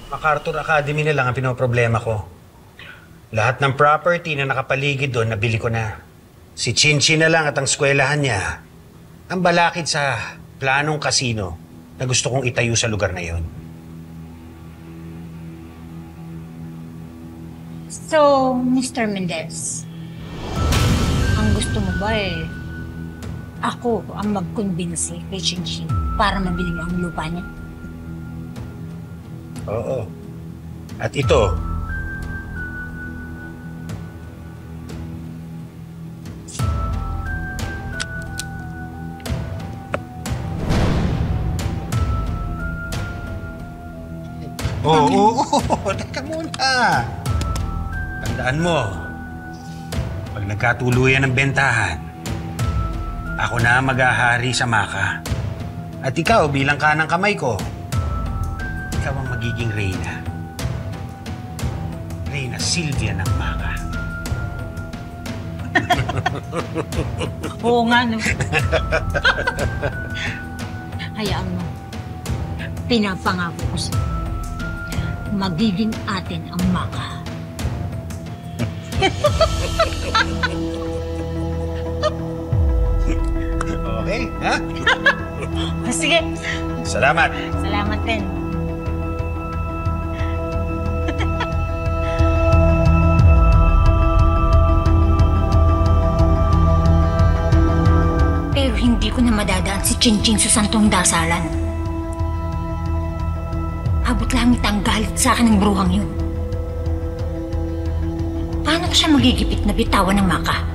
MacArthur Academy na lang ang pinoproblema ko. Lahat ng property na nakapaligid doon, nabili ko na. Si Chinchi na lang at ang eskwelahan niya, ang balakid sa planong kasino na gusto kong itayo sa lugar na yon. So, Mr. Mendez, ang gusto mo ba ako ang mag-convince kay Chinchi para mabili mo ang lupa niya? Oo. At ito, Oo, teka muna. Tandaan mo, pag nagkatuluyan ng bentahan, ako na mag-ahari sa Maka. At ikaw, bilang kanang kamay ko, ikaw ang magiging Reyna. Reyna Silvia ng Maka. Oo nga, no? Hayaan mo. Pinapangako ko sa'yo. Magiging atin ang Maka. Okay, ha? Sige. Salamat. Salamat din. Pero hindi ko na madadaan si Chinching sa Santong Dasalan. Abot langit ang galit sa akin ng bruhang yun. Paano ko siya magigipit na bitawan ng Maka?